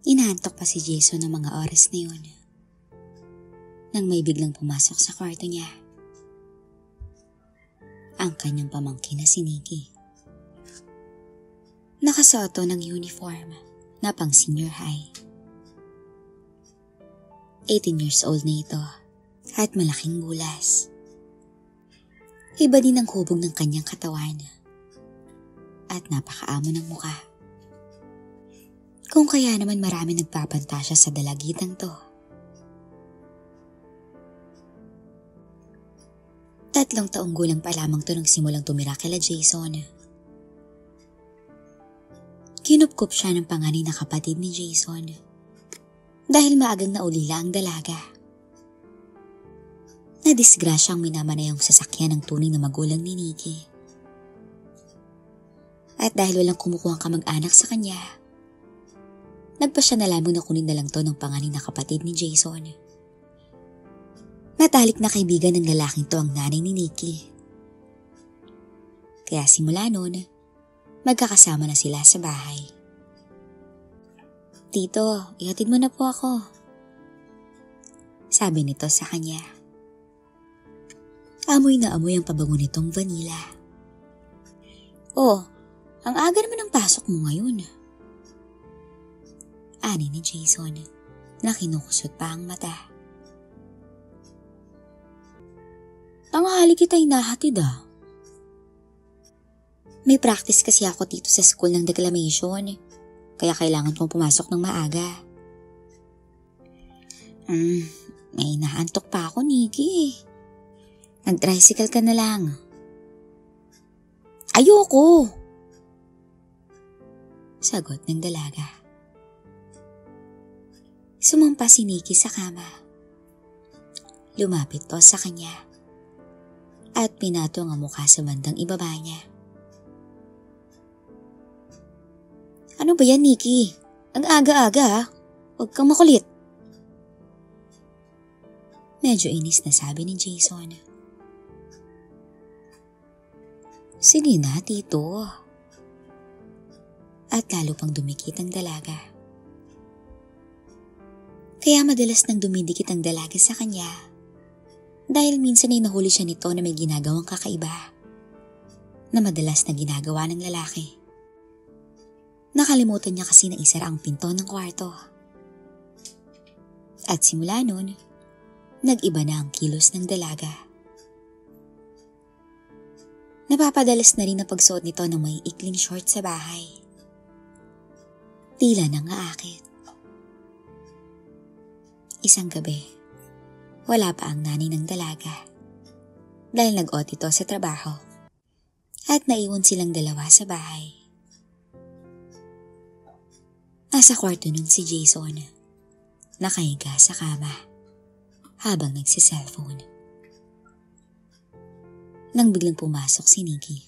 Inaantok pa si Jason ng mga oras na yun nang may biglang pumasok sa kwarto niya. Ang kanyang pamangkin na si Nikki. Nakasuot ng uniform na pang senior high. 18 years old na ito at malaking bulas. Iba din ang hubog ng kanyang katawan at napakaamo ng mukha. Kung kaya naman marami nagpapantasya sa dalagitang to. 3 taong gulang pa lamang to nang simulang tumira kila Jason. Kinupkup siya ng panganay na kapatid ni Jason dahil maagang naulila ang dalaga. Nadisgrasyang minamanayang sasakyan ng tunay na magulang ni Nikki. At dahil walang kumukuhang kamag-anak sa kanya, nagpa siya na lamang na kunin na lang to ng panganay na kapatid ni Jason. Matalik na kaibigan ng lalaking to ang nanay ni Nikki. Kaya simula noon, magkakasama na sila sa bahay. "Tito, ihatid mo na po ako," sabi nito sa kanya. Amoy na amoy ang pabango nitong vanilla. "Oh, ang aga naman ng pasok mo ngayon," ani ni Jason na kinukusot pa ang mata. "Tanghali kita hinahatid ah. May practice kasi ako dito sa school ng declamation, kaya kailangan kong pumasok ng maaga." May naantok pa ako, Nikki. Nag-tricycle ka na lang." "Ayoko," sagot ng dalaga. Sumampa si Nikki sa kama. Lumapit to sa kanya at pinatong ang mukha sa bandang ibaba niya. "Ano ba yan, Nikki? Ang aga-aga ha? Huwag kang makulit." Medyo inis na sabi ni Jason. "Sige na, tito." At lalo pang dumikit ang dalaga. Kaya madalas nang dumidikit ang dalaga sa kanya dahil minsan ay nahuli siya nito na may ginagawang kakaiba na madalas na ginagawa ng lalaki. Nakalimutan niya kasi na isara ang pinto ng kwarto. At simula noon, nag-iba na ang kilos ng dalaga. Napapadalas na rin ang pagsuot nito ng may ikling short sa bahay. Tila nang aakit. Isang gabi, wala pa ang nanay ng dalaga dahil nag-OT ito sa trabaho at naiwan silang dalawa sa bahay. Nasa kwarto nun si Jason, nakahiga sa kama habang nagsiselfone. Nang biglang pumasok si Nikki.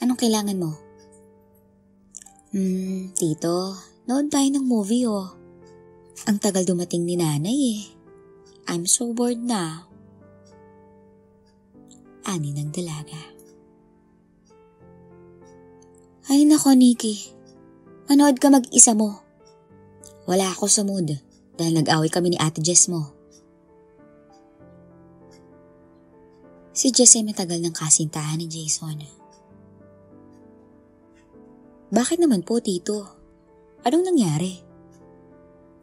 "Anong kailangan mo?" Tito, nood tayo ng movie oh. Ang tagal dumating ni nanay eh. I'm so bored na." Ani ng dalaga. "Ay nako, Nikki. Manood ka mag-isa mo. Wala ako sa mood dahil nag-away kami ni Ate Jess mo." Si Jess ay matagal ng kasintahan ni Jason. "Bakit naman po, tito? Anong nangyari?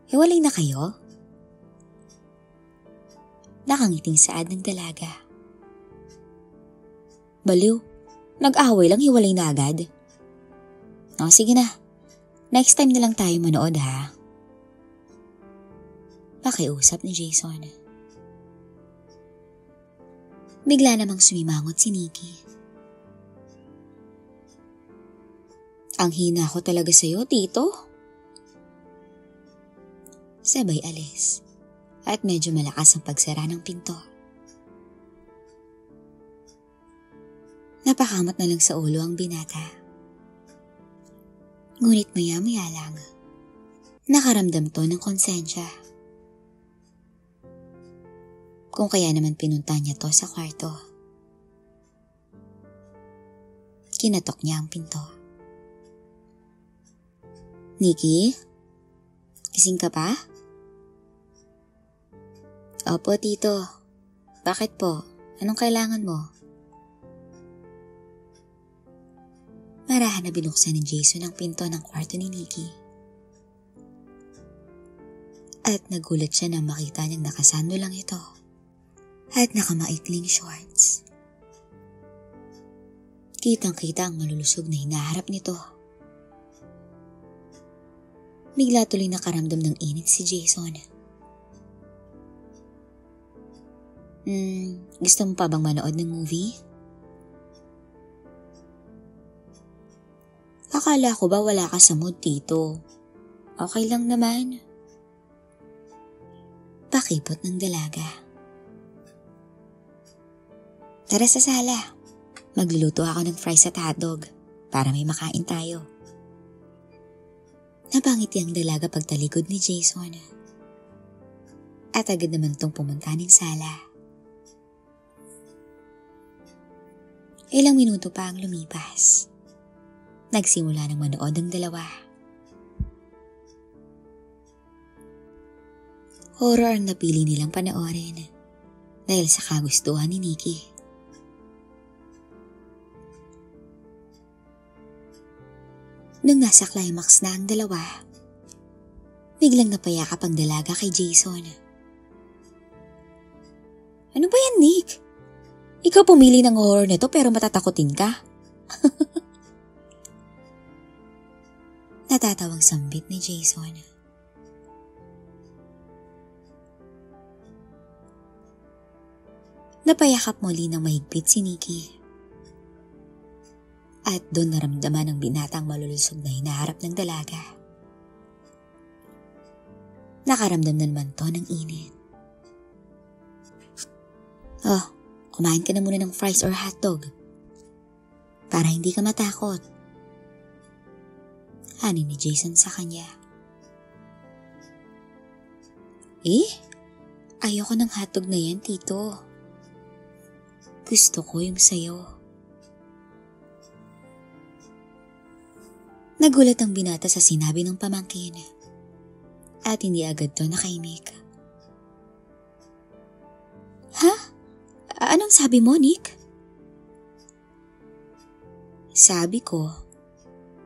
Hiwalay na kayo?" Nakangiting saad ng dalaga. "Baliw, nag-away lang hiwalay na agad." "O sige na, next time na lang tayo manood ha." Pakiusap ni Jason. Bigla namang sumimangot si Nikki. "Ang hina ko talaga sa'yo, tito." Sabay alis at medyo malakas ang pagsara ng pinto. Napakamot na lang sa ulo ang binata. Ngunit maya-maya lang, nakaramdam to ng konsensya. Kung kaya naman pinunta niya to sa kwarto. Kinatok niya ang pinto. Nikki? Gising ka pa? Opo, Tito. Bakit po? Anong kailangan mo? Marahan na binuksan ni Jason ang pinto ng kwarto ni Nikki. At nagulat siya nang makita niyang nakasando lang ito at nakamaikling shorts. Kitang-kita ang malulusog na hinaharap nito. Bigla tuloy nakaramdam ng init si Jason. Gusto mo pa bang manood ng movie? Akala ko ba wala ka sa mood, Tito? Okay lang naman. Pakipot ng dalaga. Tara sa sala. Magluluto ako ng fries at hotdog para may makain tayo. Napangiti ang dalaga pagtalikod ni Jason. At agad naman tong pumunta ng sala. Ilang minuto pa ang lumipas. Nagsimula ng manood ang dalawa. Horror ang napili nilang panoorin dahil sa kagustuhan ni Nikki. Nung nasa climax na ang dalawa, biglang napayakap ang dalaga kay Jason. Ano ba yan, Nick? Ikaw pumili ng horror nito pero matatakotin ka? Natatawang sambit ni Jason. Napayakap muli ng mahigpit si Nikki. At doon naramdaman ng binatang malulusog na hinaharap ng dalaga. Nakaramdam na naman to ng init. Oh, kumain ka na muna ng fries or hotdog. Para hindi ka matakot. Ani ni Jason sa kanya. Ayoko ng hotdog na yan, Tito. Gusto ko yung sayo. Nagulat ang binata sa sinabi ng pamangkin at hindi agad to nakaimik. Ha? Anong sabi mo, Nick? Sabi ko,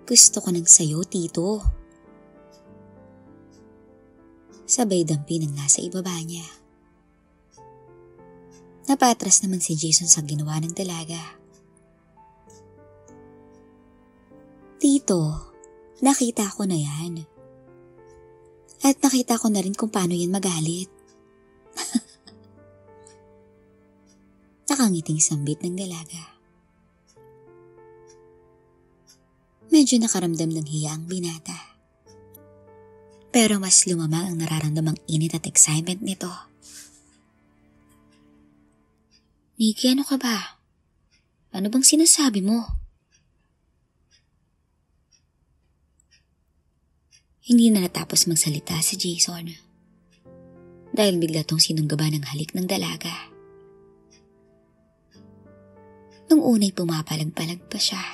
gusto ko ng sayo, Tito. Sabay dampi ng nasa ibaba niya. Napatras naman si Jason sa ginawa ng dalaga. Tito, nakita ko na yan. At nakita ko na rin kung paano yan magalit. Nakangiting sambit ng dalaga. Medyo nakaramdam ng hiya ang binata. Pero mas lumamang ang nararamdamang init at excitement nito. Nikki, ano ka ba? Ano bang sinasabi mo? Hindi na natapos magsalita si Jason dahil bigla tong sinunggaba ng halik ng dalaga. Nung unay pumapalag-palag pa siya.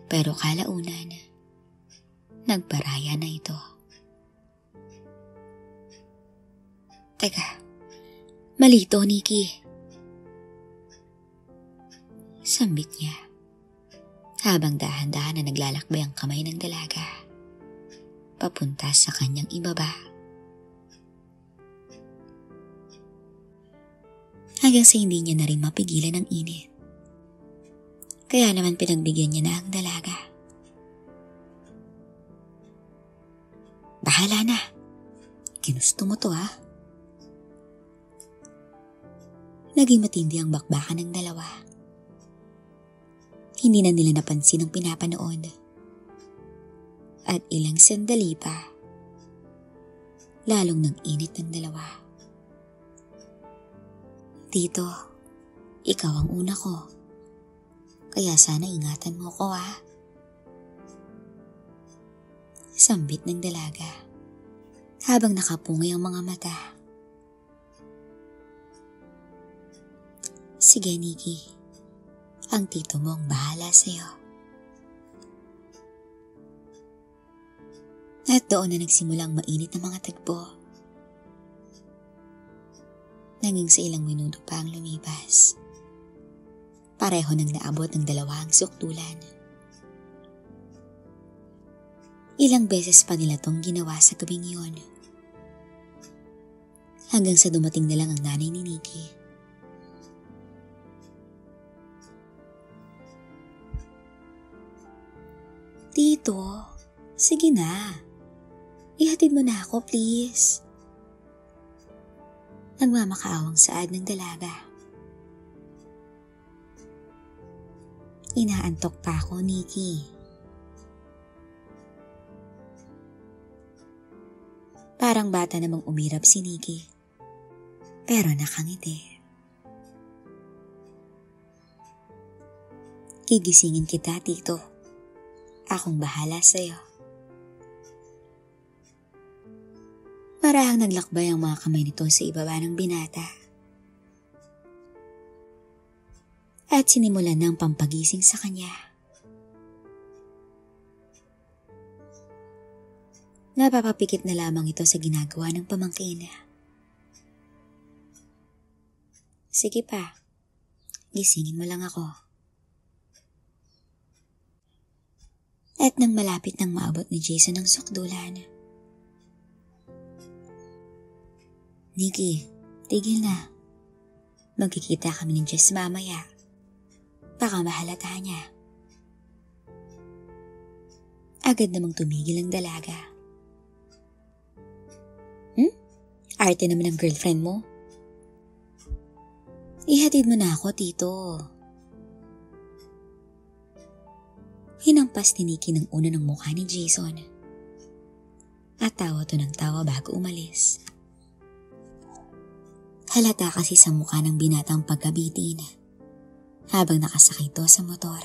Pero kalaunan, nagparaya na ito. Teka, mali ito, Nikki. Sambit niya habang dahan-dahan na naglalakbay ang kamay ng dalaga papunta sa kanyang ibaba. Hanggang sa hindi niya na rin mapigilan ang init. Kaya naman pinagbigyan niya na ang dalaga. Bahala na. Ginusto mo to, ha? Naging matindi ang bakbakan ng dalawa. Hindi na nila napansin ang pinapanood. At ilang sandali pa, lalong nag-init ng dalawa. Tito, ikaw ang una ko. Kaya sana ingatan mo ko, ha? Sambit ng dalaga habang nakapungay ang mga mata. Sige, Nikki. Ang tito mo ang bahala sa'yo. At doon na nagsimulang mainit na mga tagpo. Nanging sa ilang minuto pa ang lumipas. Pareho nang naabot ng dalawang sukdulan. Ilang beses pa nila tong ginawa sa gabing yun. Hanggang sa dumating na lang ang nanay ni Nikki. Tito, sige na. Ihatid mo na ako, please. Nagmamakaawang saad ng dalaga. Inaantok pa ako, Nikki. Parang bata namang umirap si Nikki. Pero nakangiti. Gigisingin kita, Tito. Akong bahala sa'yo. Marahang naglakbay ang mga kamay nito sa ibaba ng binata. At sinimulan ng pampagising sa kanya. Napapapikit na lamang ito sa ginagawa ng pamangkin. Sige pa, gisingin mo lang ako. At nang malapit nang maabot ni Jason ang sukdulan. Nikki, tigil na. Magkikita kami ni Jess mamaya. Baka mahalata niya. Agad namang tumigil ang dalaga. Arte naman ang girlfriend mo. Ihatid mo na ako, Tito. Hinampas ni Nikki ng una ng mukha ni Jason. At tawa to ng tawa bago umalis. Halata kasi sa mukha ng binatang pagkabitin habang nakasakay to sa motor.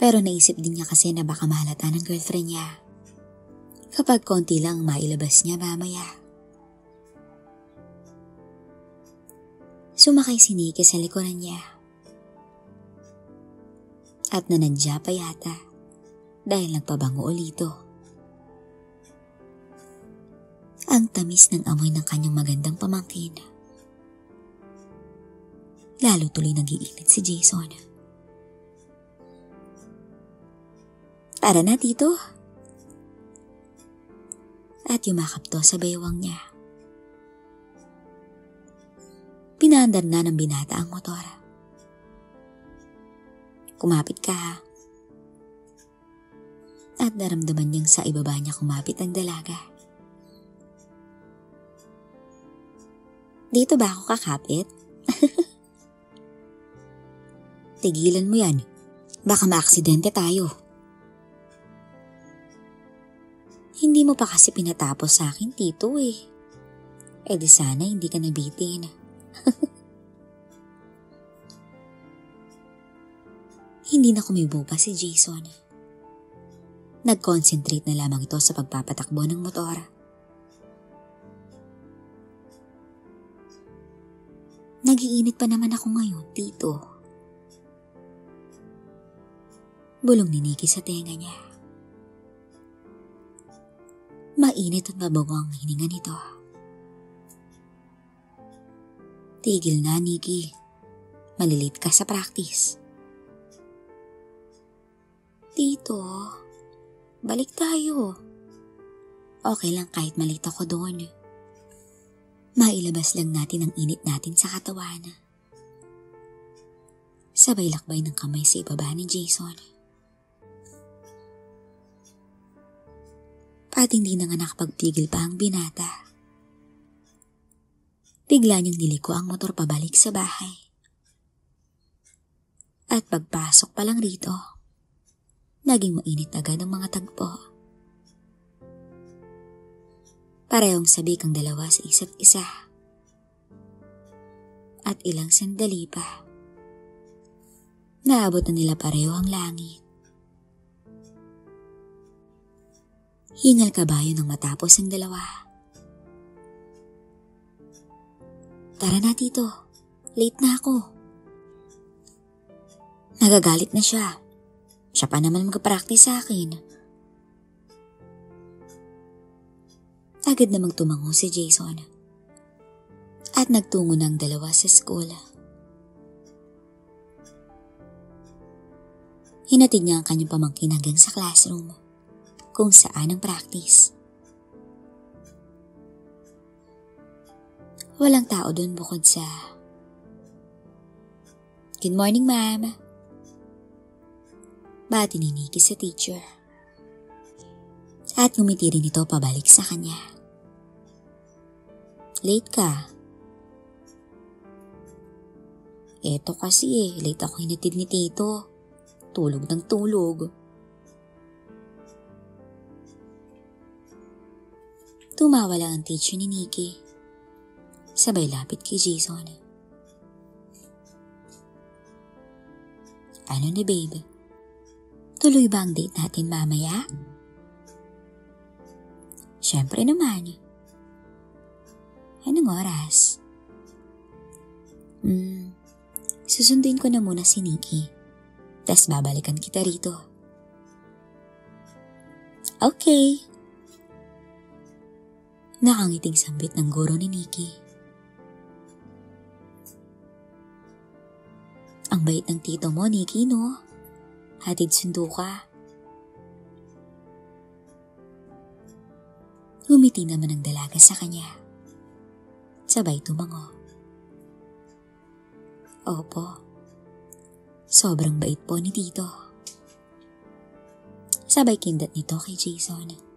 Pero naisip din niya kasi na baka mahalata ng girlfriend niya kapag konti lang mailabas niya mamaya. Sumakay si Nikki sa likuran niya at nanadya pa yata dahil nagpabango ulito. Ang tamis ng amoy ng kanyang magandang pamangkin. Lalo tuloy nag-iinit si Jason. Tara na, Tito. At yumakap to sa baywang niya. Pinaandar na ng binata ang motor. Kumapit ka, ha? At naramdaman niyang sa ibaba niya kumapit ang dalaga. Dito ba ako kakapit? Tigilan mo yan. Baka maaksidente tayo. Hindi mo pa kasi pinatapos sa akin, Tito eh. Eh di sana hindi ka nabitin. Hindi na kumibo pa si Jason. Nag-concentrate na lamang ito sa pagpapatakbo ng motor. Nagiinit pa naman ako ngayon, Tito. Bulong ni Nikki sa tenga niya. Mainit at mabango ang hininga nito. Tigil na, Nikki. Malilate ka sa practice. Tito, balik tayo. Okay lang kahit malate ako doon. Mailabas lang natin ang init natin sa katawan. Sabay lakbay ng kamay sa ibaba ni Jason. At hindi na nga nakapagpigil pa ang binata. Bigla niyang niliko ang motor pabalik sa bahay. At pagpasok pa lang rito, naging mainit agad ang mga tagpo. Parehong sabik ang dalawa sa isa't isa. At ilang sandali pa, naabot na nila pareho ang langit. Hingal kabayo nang matapos ang dalawa. Tara na, Tito. Late na ako. Nagagalit na siya. Siya pa naman mag-practice sa akin. Agad namang tumango si Jason at nagtungo ng dalawa sa school. Hinatid niya ang kanyang pamangkin hanggang sa classroom kung saan ang practice. Walang tao doon bukod sa "Good morning, ma'am." Bati ni Nikki sa teacher. At ngumiti rin ito pabalik sa kanya. "Late ka." "Eto kasi late ako hinatid ni Tito. Tulog ng tulog." Tumawa lang ang teacher ni Nikki. Sabay lapit kay Jason. "Ano na babe? Tuloy ba ang date natin mamaya?" "Syempre naman." "Anong oras?" Susunduin ko na muna si Nikki. Tas babalikan kita rito." "Okay." Nakangiting sambit ng guro ni Nikki. "Ang bait ng tito mo, Nikki, no? Hatid sundo ka." Ngumiti naman ang dalaga sa kanya. Sabay tumango. "Opo. Sobrang bait po ni Tito." Sabay kindat nito kay Jason.